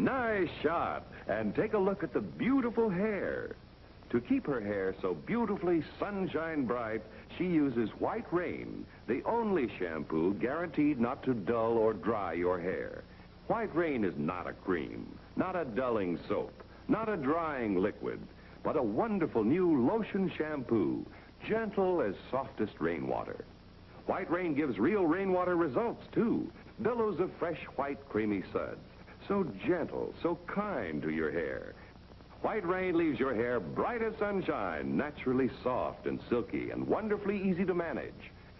Nice shot. And take a look at the beautiful hair. To keep her hair so beautifully sunshine bright, she uses White Rain, the only shampoo guaranteed not to dull or dry your hair. White Rain is not a cream, not a dulling soap, not a drying liquid, but a wonderful new lotion shampoo, gentle as softest rainwater. White Rain gives real rainwater results, too. Billows of fresh, white, creamy suds. So gentle, so kind to your hair. White Rain leaves your hair bright as sunshine, naturally soft and silky and wonderfully easy to manage.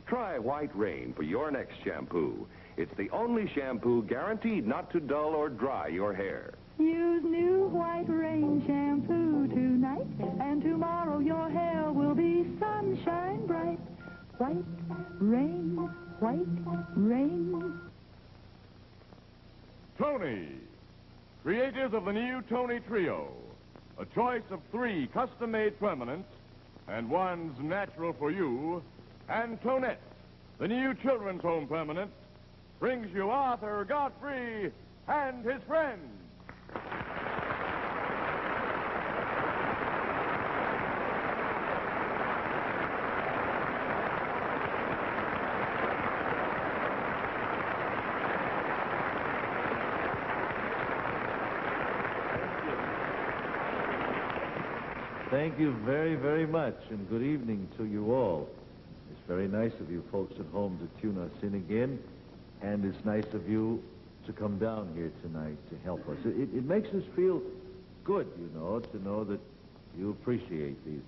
Try White Rain for your next shampoo. It's the only shampoo guaranteed not to dull or dry your hair. Use new White Rain shampoo tonight, and tomorrow your hair will be sunshine bright. White Rain, White Rain. Tony, creators of the new Tony Trio. A choice of 3 custom-made permanents, and one's natural for you, and Tonette, the new children's home permanent, brings you author Godfrey and his friends. Thank you very, very much, and good evening to you all. It's very nice of you folks at home to tune us in again, and it's nice of you to come down here tonight to help us. It makes us feel good, you know, to know that you appreciate these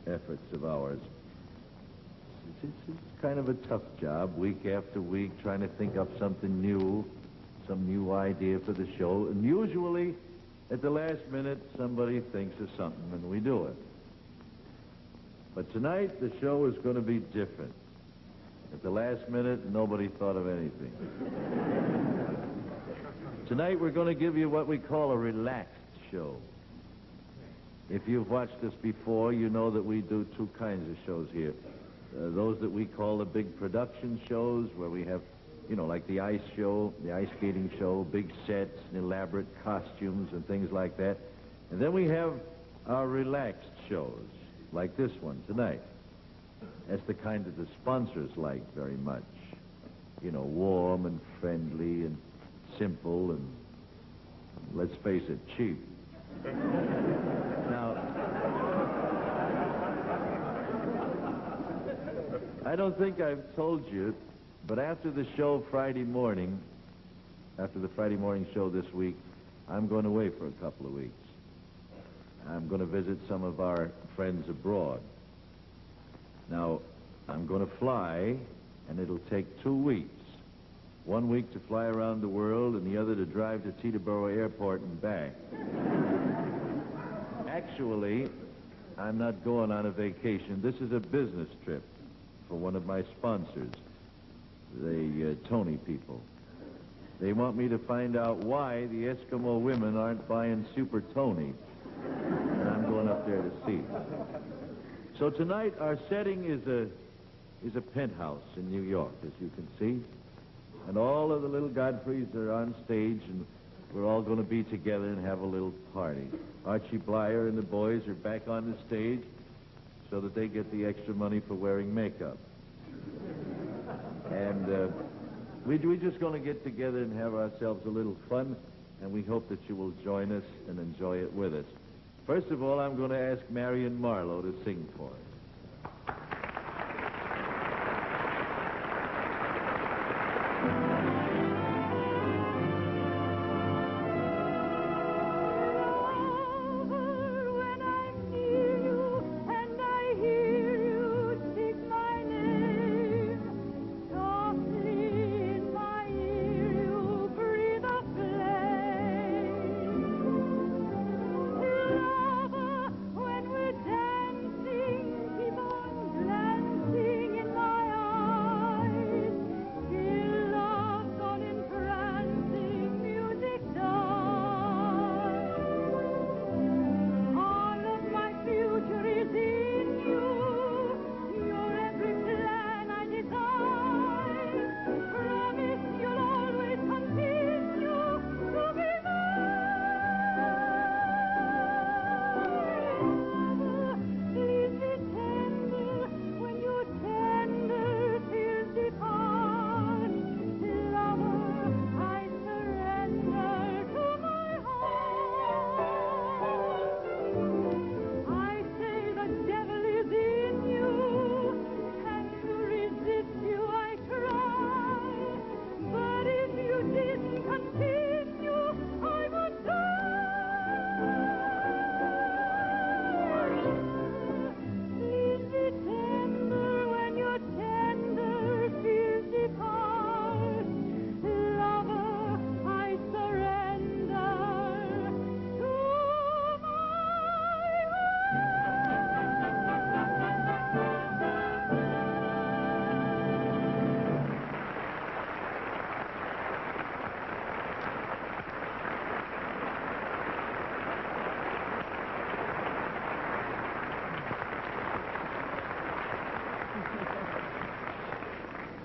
efforts of ours. It's kind of a tough job, week after week, trying to think up something new, some new idea for the show, and usually at the last minute, somebody thinks of something, and we do it. But tonight, the show is going to be different. At the last minute, nobody thought of anything. Tonight, we're going to give you what we call a relaxed show. If you've watched us before, you know that we do 2 kinds of shows here. Those that we call the big production shows, where we have, you know, like the ice show, the ice skating show, big sets, elaborate costumes and things like that. And then we have our relaxed shows, like this one tonight. That's the kind that the sponsors like very much. You know, warm and friendly and simple and, let's face it, cheap. Now, I don't think I've told you, but after the show Friday morning, after the Friday morning show this week, I'm going away for a couple of weeks. I'm going to visit some of our friends abroad. Now, I'm going to fly, and it'll take 2 weeks. 1 week to fly around the world, and the other to drive to Teterboro Airport and back. Actually, I'm not going on a vacation. This is a business trip for one of my sponsors, the Tony people. They want me to find out why the Eskimo women aren't buying Super Tony. And I'm going up there to see. So tonight, our setting is a penthouse in New York, as you can see. And all of the little Godfreys are on stage, and we're all going to be together and have a little party. Archie Blyer and the boys are back on the stage so that they get the extra money for wearing makeup. And we're just going to get together and have ourselves a little fun, and we hope that you will join us and enjoy it with us. First of all, I'm going to ask Marion Marlowe to sing for us. When we're dancing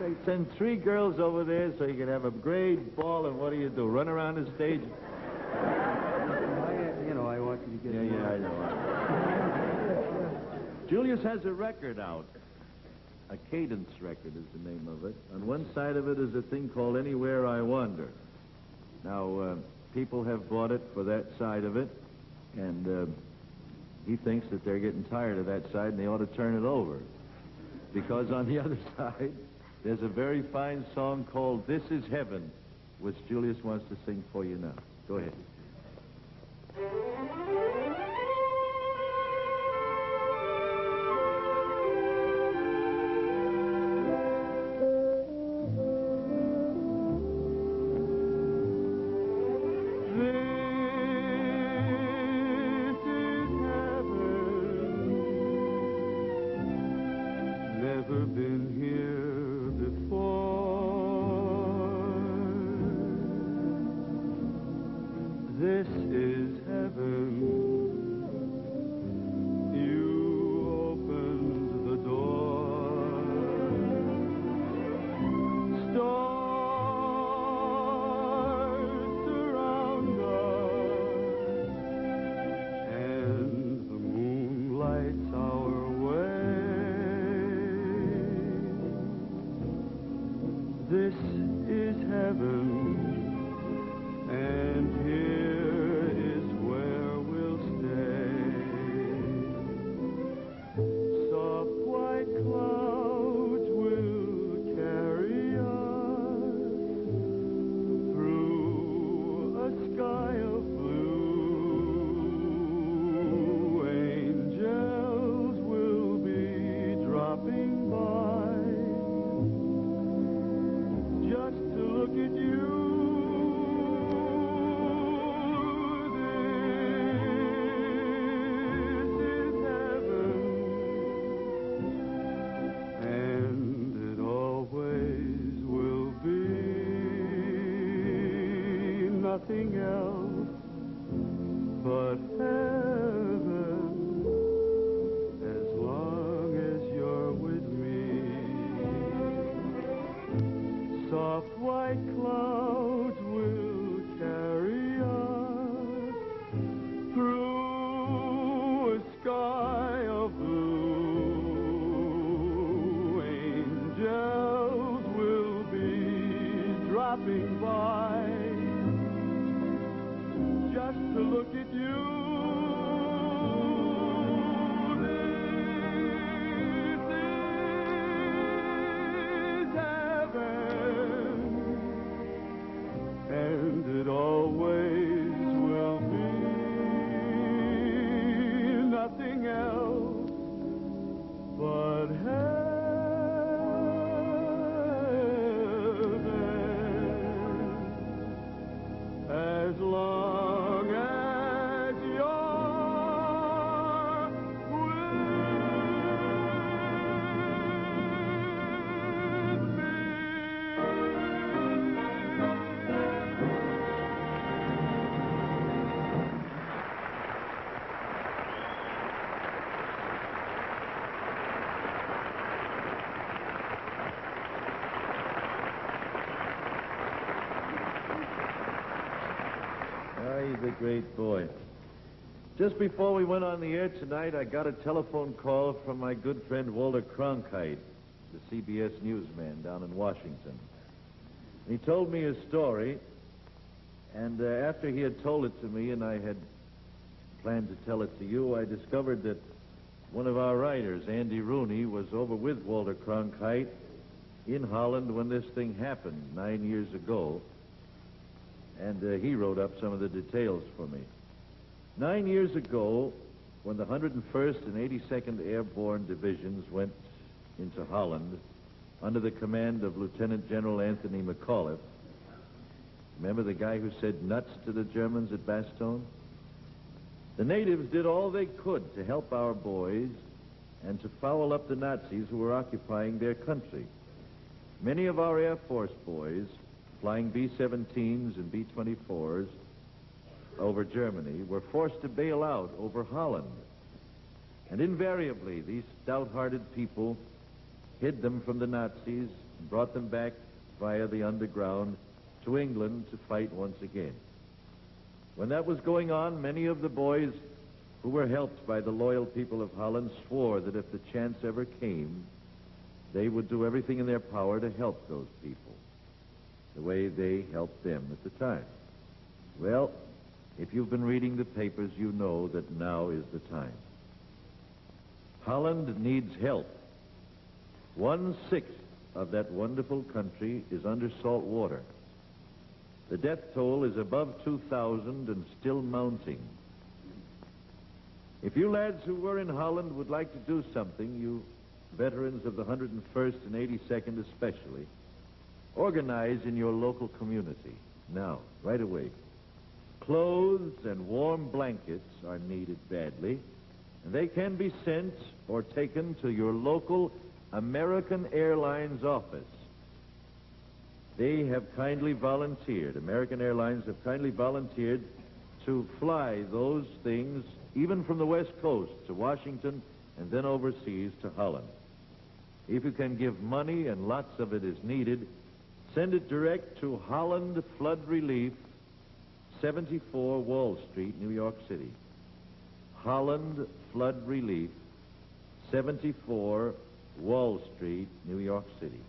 They send 3 girls over there so you can have a great ball, and what do? Run around the stage? I want you to get Yeah, I know. Julius has a record out. A cadence record is the name of it. On one side of it is a thing called Anywhere I Wander. Now, people have bought it for that side of it, and he thinks that they're getting tired of that side and they ought to turn it over. Because on the other side, there's a very fine song called This Is Heaven, which Julius wants to sing for you now. Go ahead. Never been here before. This is heaven. You opened the door. Stars surround us, and the moon lights our way. This is heaven, and here is where we'll stay. Soft white clouds will carry us through a sky of blue. Angels will be dropping by just to look at you. This is heaven, and it always will be. Nothing else but heaven, as long as you're with me. Soft white clouds will carry us through a sky of blue. Angels will be dropping by just to look at you. This is heaven, and it always will be. Nothing else but heaven, as long as you're with me. He's a great boy. Just before we went on the air tonight, I got a telephone call from my good friend Walter Cronkite, the CBS newsman down in Washington. He told me his story, and after he had told it to me and I had planned to tell it to you, I discovered that one of our writers, Andy Rooney, was over with Walter Cronkite in Holland when this thing happened 9 years ago. And he wrote up some of the details for me. 9 years ago, when the 101st and 82nd Airborne Divisions went into Holland under the command of Lieutenant General Anthony McAuliffe, remember the guy who said nuts to the Germans at Bastogne? The natives did all they could to help our boys and to foul up the Nazis who were occupying their country. Many of our Air Force boys, flying B-17s and B-24s over Germany, were forced to bail out over Holland. And invariably, these stout-hearted people hid them from the Nazis and brought them back via the underground to England to fight once again. When that was going on, many of the boys who were helped by the loyal people of Holland swore that if the chance ever came, they would do everything in their power to help those people, the way they helped them at the time. Well, if you've been reading the papers, you know that now is the time. Holland needs help. 1/6 of that wonderful country is under salt water. The death toll is above 2,000 and still mounting. If you lads who were in Holland would like to do something, you veterans of the 101st and 82nd especially, organize in your local community. Now, right away. Clothes and warm blankets are needed badly, and they can be sent or taken to your local American Airlines office. They have kindly volunteered, American Airlines have kindly volunteered to fly those things, even from the West Coast to Washington and then overseas to Holland. If you can give money, and lots of it is needed, send it direct to Holland Flood Relief, 74 Wall Street, New York City. Holland Flood Relief, 74 Wall Street, New York City.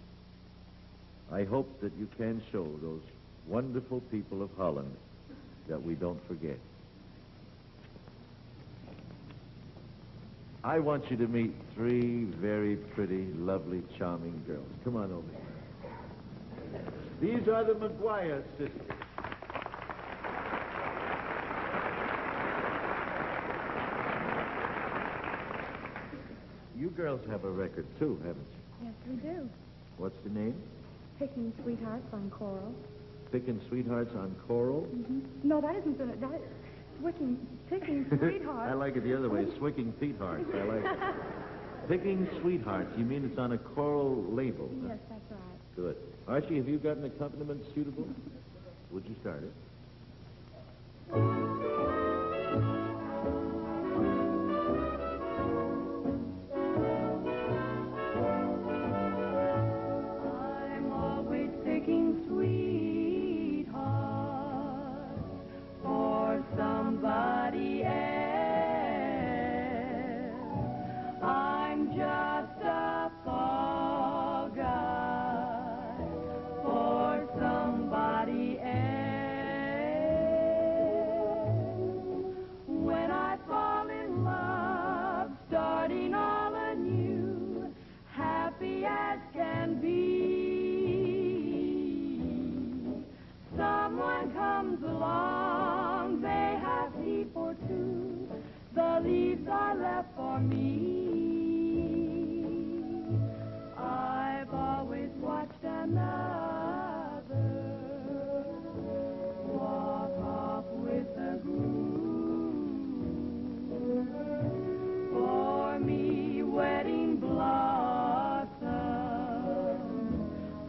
I hope that you can show those wonderful people of Holland that we don't forget. I want you to meet 3 very pretty, lovely, charming girls. Come on over here. These are the McGuire sisters. You girls have a record, too, haven't you? Yes, we do. What's the name? Picking Sweethearts on Coral. Picking Sweethearts on Coral? Mm-hmm. No, that isn't the... That is... Picking Sweethearts. I like it the other way, Swicking Peathearts. I like it. Picking Sweethearts. You mean it's on a Coral label? Huh? Yes, that's right. Good. Archie, have you got an accompaniment suitable? Would you start it? I'm always picking sweethearts for somebody else. I'm just a fall guy for somebody else. When I fall in love, starting all anew, happy as can be. Someone comes along, they have heap or two, the leaves are left for me. I've always watched another walk off with the groom. For me, wedding blossoms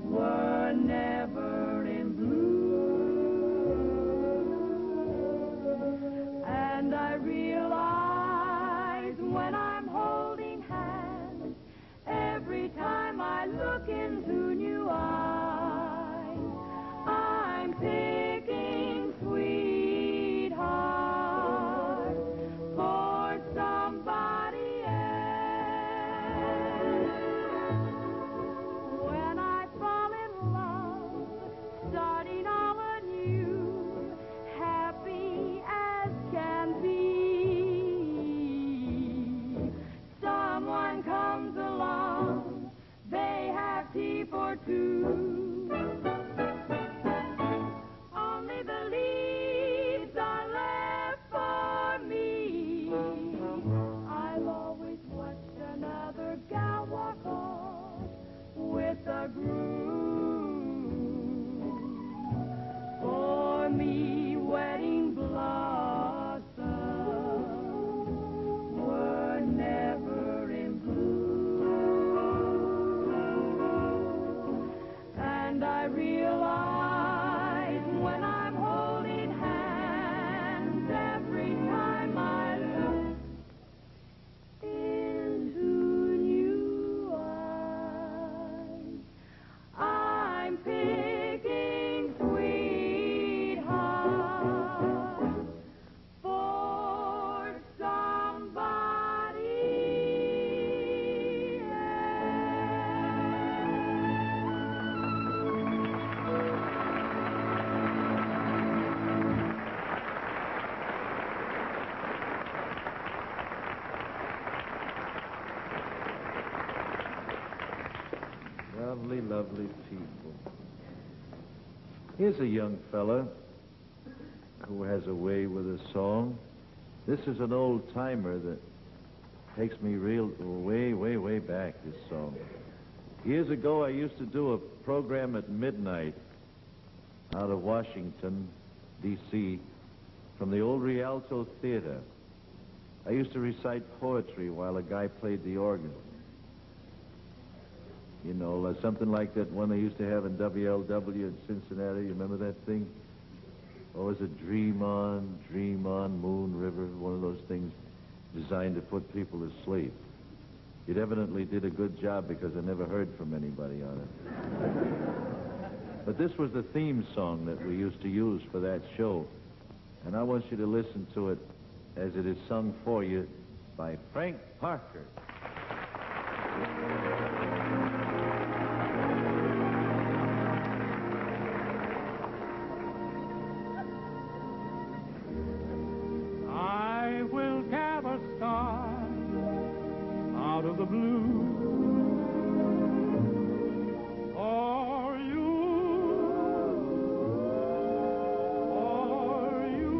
were never in bloom. And I realize when I'm home lovely, lovely people. Here's a young fella who has a way with a song. This is an old-timer that takes me way, way, way back, this song. Years ago, I used to do a program at midnight out of Washington, D.C., from the old Rialto Theater. I used to recite poetry while a guy played the organ. You know, something like that one they used to have in WLW in Cincinnati. You remember that thing? What was it? Dream on, Moon River. One of those things designed to put people to sleep. It evidently did a good job because I never heard from anybody on it. But this was the theme song that we used to use for that show. And I want you to listen to it as it is sung for you by Frank Parker. I will gather stars out of the blue for you, for you.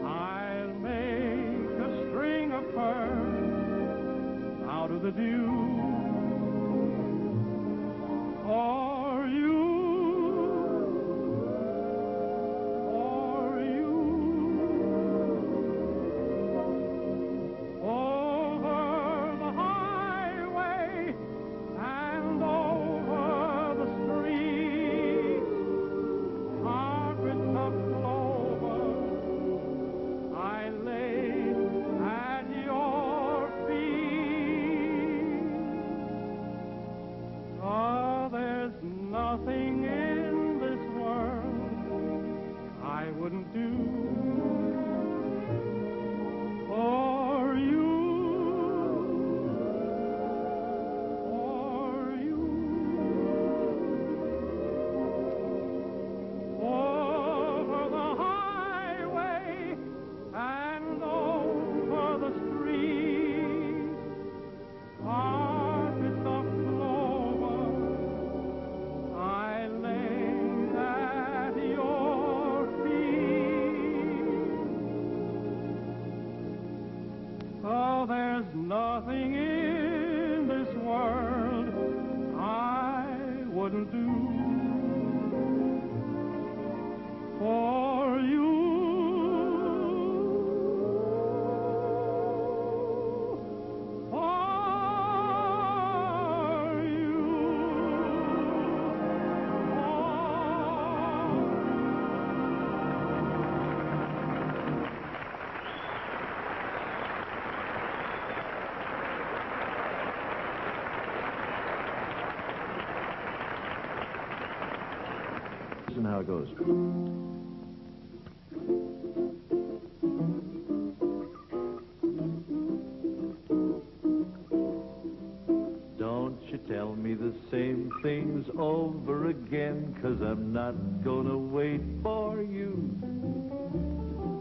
I'll make a string of pearls out of the dew for you. Nothing in this world I wouldn't do for you, for you. Over the highway and over the street, carpets of clover I lay at your feet. Oh, there's nothing in this world I wouldn't do for you. Listen how it goes. Don't you tell me the same things over again, 'cause I'm not gonna wait for you.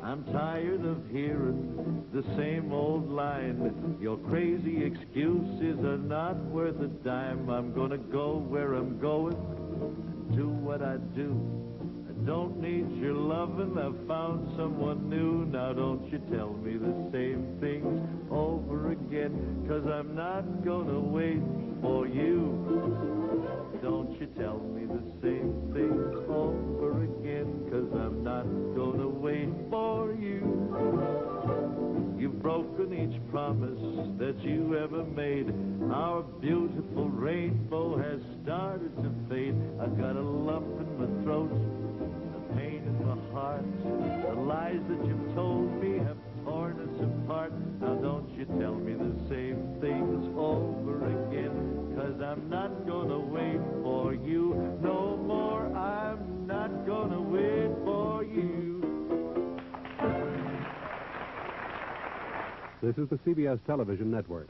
I'm tired of hearing the same old line. Your crazy excuses are not worth a dime. I'm gonna go where I'm going, do what I do. I don't need your loving, I've found someone new. Now don't you tell me the same things over again, 'cause I'm not gonna wait for you. Don't you tell me the same things over again, 'cause I'm not gonna wait for you. You've broken each promise that you ever made. Our beautiful rainbow has started to fade. I've got a lump in my throat, a pain in my heart. The lies that you've told me have torn us apart. Now don't you tell me the same things over again, 'cause I'm not gonna wait for you no more. I'm not gonna wait for you. This is the CBS Television Network.